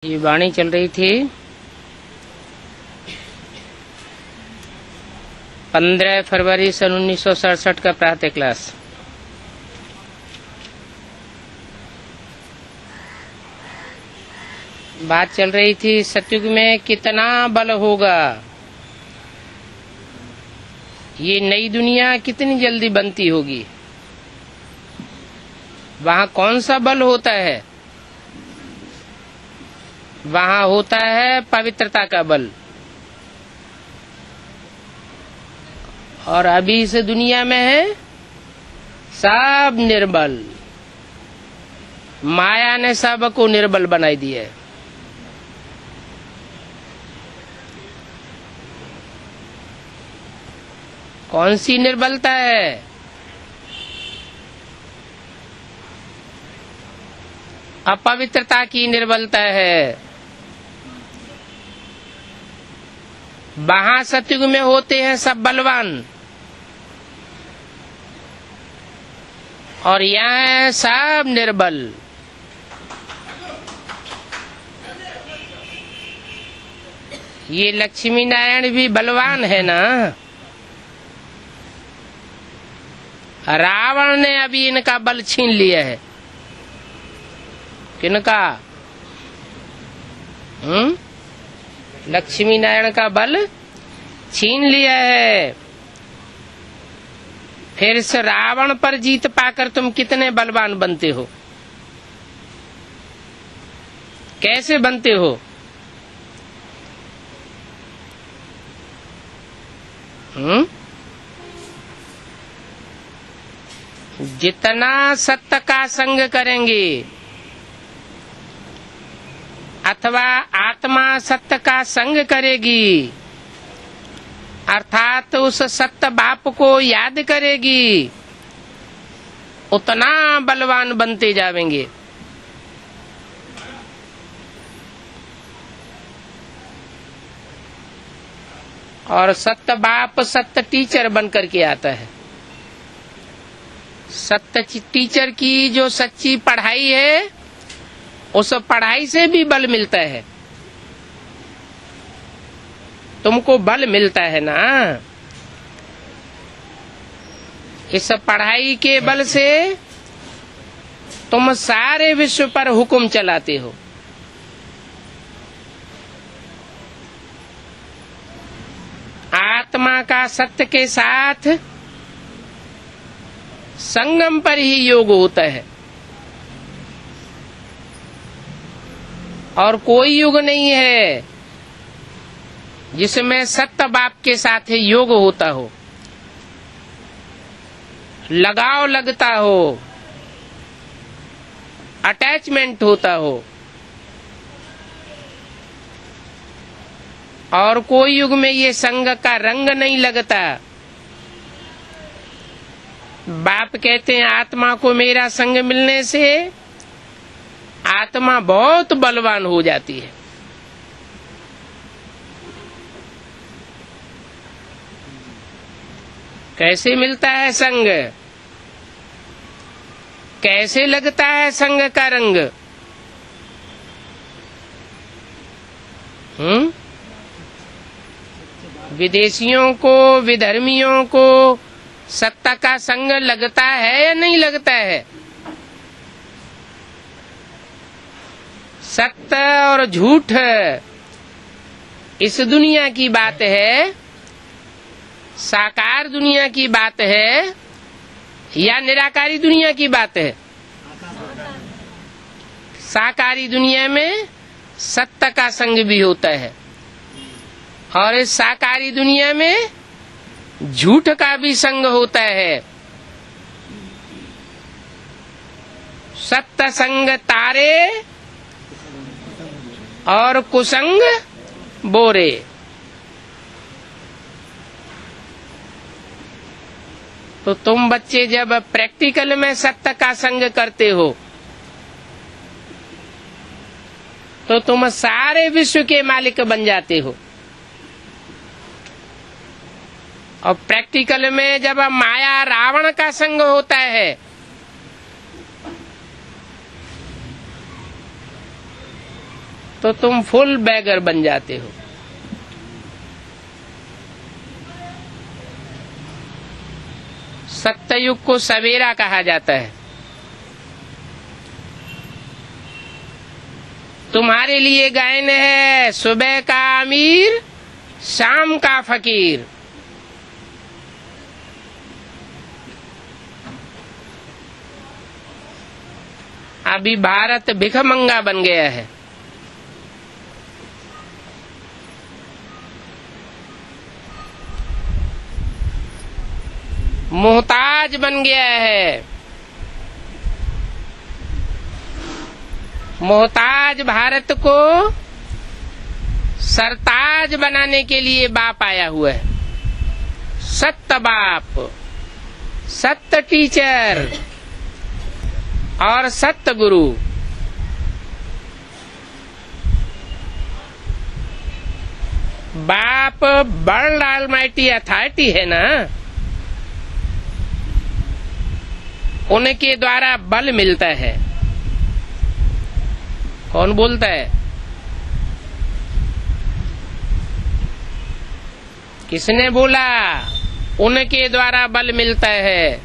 ये वाणी चल रही थी 15 फरवरी सन 1967 का प्रातः क्लास। बात चल रही थी सतयुग में कितना बल होगा, ये नई दुनिया कितनी जल्दी बनती होगी, वहाँ कौन सा बल होता है। वहाँ होता है पवित्रता का बल, और अभी इस दुनिया में है सब निर्बल। माया ने सबको निर्बल बनाई दिया है। कौन सी निर्बलता है? अपवित्रता की निर्बलता है। वहाँ सतयुग में होते हैं सब बलवान, और यहाँ है सब निर्बल। ये लक्ष्मी नारायण भी बलवान है ना। रावण ने अभी इनका बल छीन लिया है। किनका? लक्ष्मी नारायण का बल छीन लिया है। फिर इस रावण पर जीत पाकर तुम कितने बलवान बनते हो, कैसे बनते हो? जितना सत्य का संग करेंगे अथवा आत्मा सत्य का संग करेगी, अर्थात उस सत्य बाप को याद करेगी, उतना बलवान बनते जाएंगे। और सत्य बाप सत्य टीचर बन करके आता है। सत्य टीचर की जो सच्ची पढ़ाई है, उस पढ़ाई से भी बल मिलता है। तुमको बल मिलता है ना, इस पढ़ाई के बल से तुम सारे विश्व पर हुक्म चलाते हो। आत्मा का सत्य के साथ संगम पर ही योग होता है, और कोई युग नहीं है जिसमें सत्य बाप के साथ योग होता हो, लगाव लगता हो, अटैचमेंट होता हो। और कोई युग में ये संग का रंग नहीं लगता। बाप कहते हैं आत्मा को मेरा संग मिलने से आत्मा बहुत बलवान हो जाती है। कैसे मिलता है संग, कैसे लगता है संग का रंग? विदेशियों को, विधर्मियों को सत्ता का संग लगता है या नहीं लगता है? सत्य और झूठ इस दुनिया की बात है, साकार दुनिया की बात है, या निराकारी दुनिया की बात है? साकारी दुनिया में सत्य का संग भी होता है, और इस साकारी दुनिया में झूठ का भी संग होता है। सत्य संग तारे और कुसंग बोरे। तो तुम बच्चे जब प्रैक्टिकल में सत्य का संग करते हो, तो तुम सारे विश्व के मालिक बन जाते हो। और प्रैक्टिकल में जब माया रावण का संग होता है, तो तुम फुल बैगर बन जाते हो। सत्ययुग को सवेरा कहा जाता है। तुम्हारे लिए गायन है सुबह का अमीर, शाम का फकीर। अभी भारत भिखमंगा बन गया है। मोहताज बन गया है। मोहताज भारत को सरताज बनाने के लिए बाप आया हुआ है। सत्य बाप, सत्य टीचर और सत्य गुरु। बाप वर्ल्ड ऑलमाइटी अथॉरिटी है ना, उनके द्वारा बल मिलता है। कौन बोलता है? किसने बोला? उनके द्वारा बल मिलता है।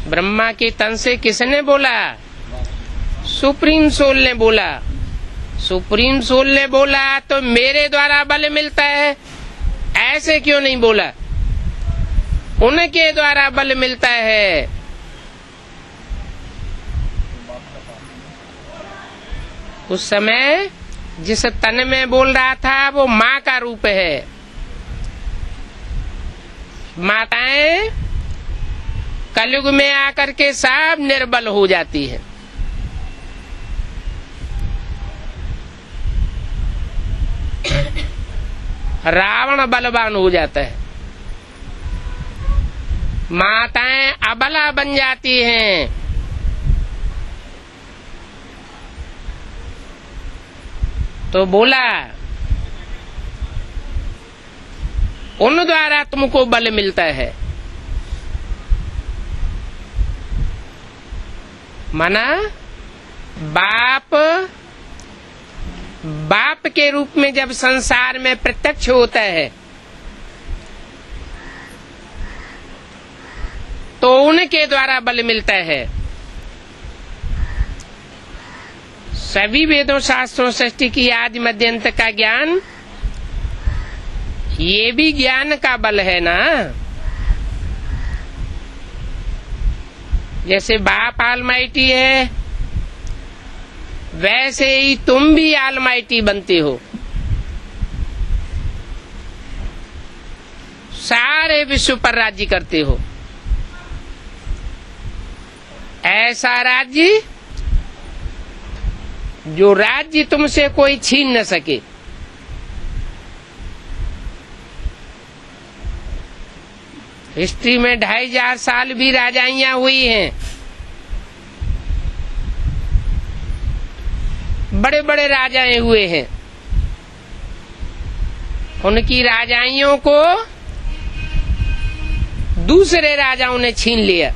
ब्रह्मा के तन से किसने बोला? सुप्रीम सोल ने बोला। सुप्रीम सोल ने बोला तो मेरे द्वारा बल मिलता है, ऐसे क्यों नहीं बोला? उनके द्वारा बल मिलता है। उस समय जिस तन में बोल रहा था वो माँ का रूप है। माताएं कलयुग में आकर के सब निर्बल हो जाती है। रावण बलवान हो जाता है, माताएं अबला बन जाती हैं। तो बोला उन द्वारा तुमको बल मिलता है। माना बाप बाप के रूप में जब संसार में प्रत्यक्ष होता है तो उनके द्वारा बल मिलता है। सभी वेदों शास्त्रों सृष्टि की आदि मध्य अंत का ज्ञान, ये भी ज्ञान का बल है ना। जैसे बाप ऑलमाइटी है वैसे ही तुम भी ऑलमाइटी बनते हो। सारे विश्व पर राज्य करते हो। ऐसा राज्य जो राज्य तुमसे कोई छीन न सके। हिस्ट्री में 2500 साल भी राजाइयां हुई हैं। बड़े बड़े राजाएं हुए हैं। उनकी राजाइयों को दूसरे राजाओं ने छीन लिया।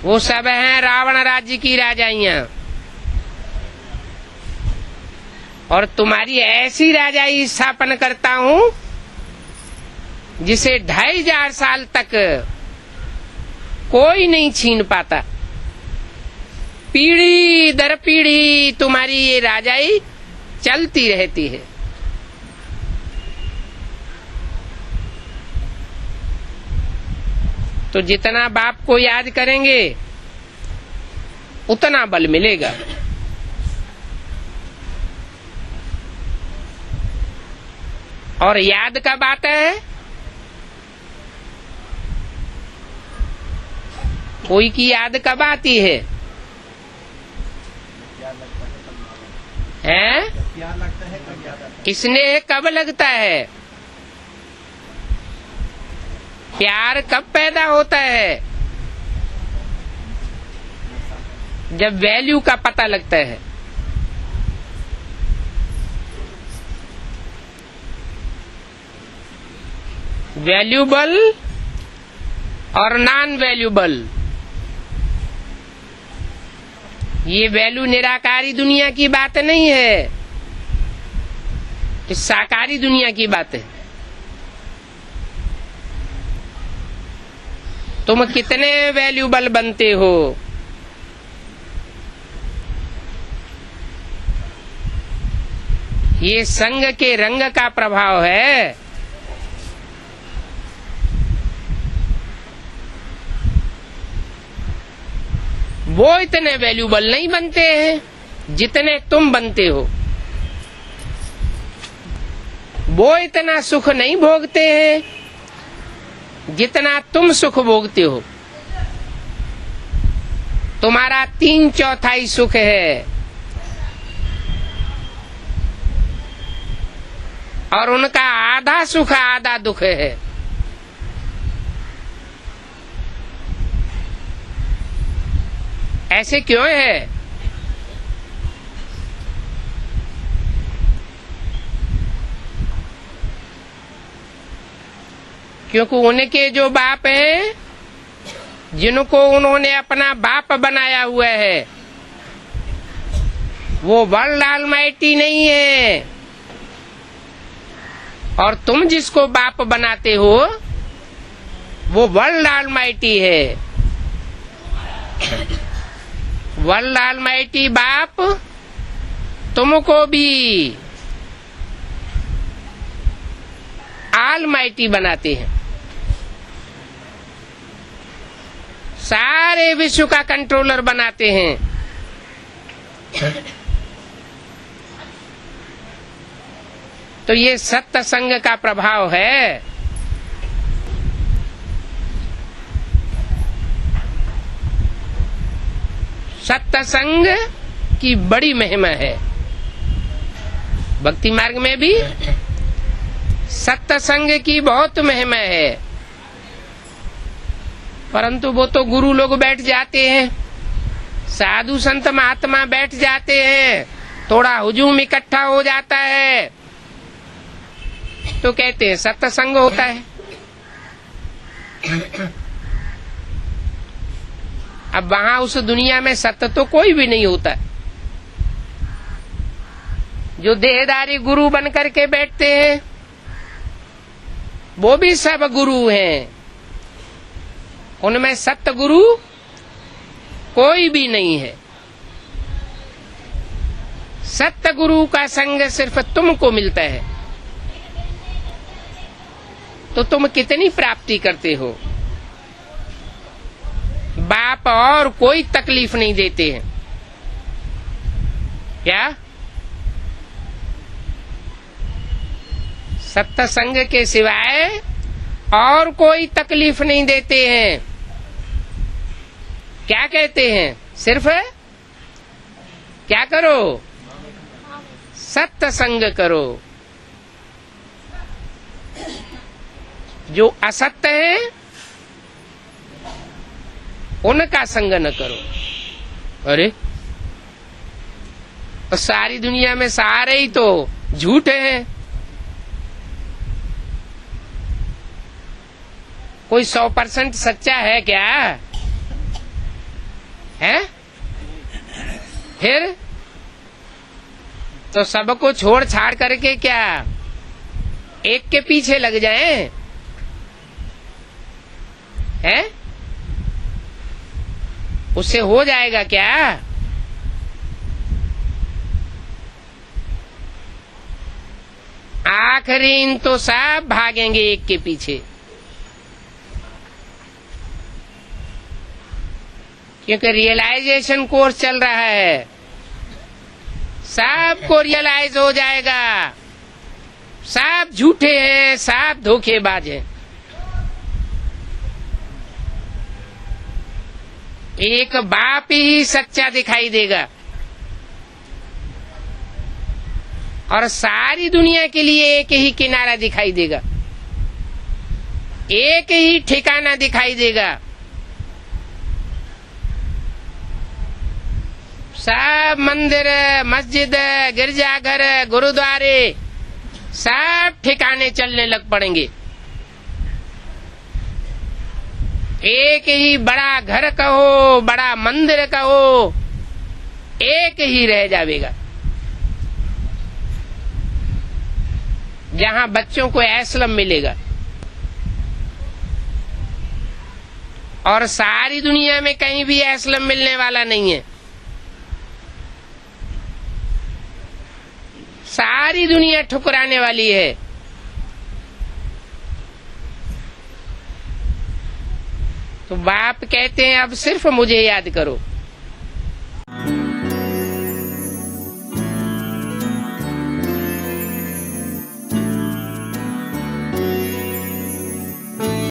वो सब हैं रावण राज्य की राजाइयां। और तुम्हारी ऐसी राजाई स्थापन करता हूं जिसे 2500 साल तक कोई नहीं छीन पाता। पीढ़ी दर पीढ़ी तुम्हारी ये राजाई चलती रहती है। तो जितना बाप को याद करेंगे उतना बल मिलेगा। और याद कब आता है? कोई की याद कब आती है? हैं? स्नेह कब लगता है? प्यार कब पैदा होता है? जब वैल्यू का पता लगता है। वैल्यूबल और नॉन वैल्यूबल ये वैल्यू निराकारी दुनिया की बात नहीं है, ये साकारी दुनिया की बात है। तुम कितने वैल्यूबल बनते हो, ये संग के रंग का प्रभाव है। वो इतने वैल्यूबल नहीं बनते हैं जितने तुम बनते हो, वो इतना सुख नहीं भोगते हैं जितना तुम सुख भोगते हो। तुम्हारा 3/4 सुख है और उनका आधा सुख आधा दुख है। ऐसे क्यों है? क्योंकि उनके जो बाप हैं, जिनको उन्होंने अपना बाप बनाया हुआ है, वो वर्ल्ड ऑलमाइटी नहीं है, और तुम जिसको बाप बनाते हो वो वर्ल्ड ऑलमाइटी है। वर्ल्ड ऑलमाइटी बाप तुमको भी ऑलमाइटी बनाते हैं, सारे विश्व का कंट्रोलर बनाते हैं। तो ये सत्संग का प्रभाव है। सत्संग की बड़ी महिमा है। भक्ति मार्ग में भी सत्संग की बहुत महिमा है, परंतु वो तो गुरु लोग बैठ जाते हैं, साधु संत महात्मा बैठ जाते हैं, थोड़ा हुजूम इकट्ठा हो जाता है तो कहते हैं सत्संग होता है। अब वहां उस दुनिया में सत्य तो कोई भी नहीं होता। जो देहदारी गुरु बन करके बैठते हैं वो भी सब गुरु हैं, उनमें सत्य गुरु कोई भी नहीं है। सत्य गुरु का संग सिर्फ तुमको मिलता है, तो तुम कितनी प्राप्ति करते हो। बाप और कोई तकलीफ नहीं देते हैं क्या? सत्संग के सिवाय और कोई तकलीफ नहीं देते हैं। क्या कहते हैं? सिर्फ क्या करो? सत्संग करो। जो असत्य है उनका संग न करो। अरे तो सारी दुनिया में सारे ही तो झूठ हैं। कोई 100% सच्चा है क्या? है? फिर तो सबको छोड़ छाड़ करके क्या एक के पीछे लग जाएं? है? उससे हो जाएगा क्या? आखिरी तो सब भागेंगे एक के पीछे, क्योंकि रियलाइजेशन कोर्स चल रहा है। सबको रियलाइज हो जाएगा सब झूठे हैं, सब धोखेबाज हैं। एक बाप ही सच्चा दिखाई देगा और सारी दुनिया के लिए एक ही किनारा दिखाई देगा, एक ही ठिकाना दिखाई देगा। सब मंदिर, मस्जिद, गिरजाघर, गुरुद्वारे सब ठिकाने चलने लग पड़ेंगे। एक ही बड़ा घर कहो, बड़ा मंदिर कहो, एक ही रह जाएगा, जहां बच्चों को एस्लम मिलेगा। और सारी दुनिया में कहीं भी एस्लम मिलने वाला नहीं है। सारी दुनिया ठुकराने वाली है। तो बाप कहते हैं अब सिर्फ मुझे याद करो।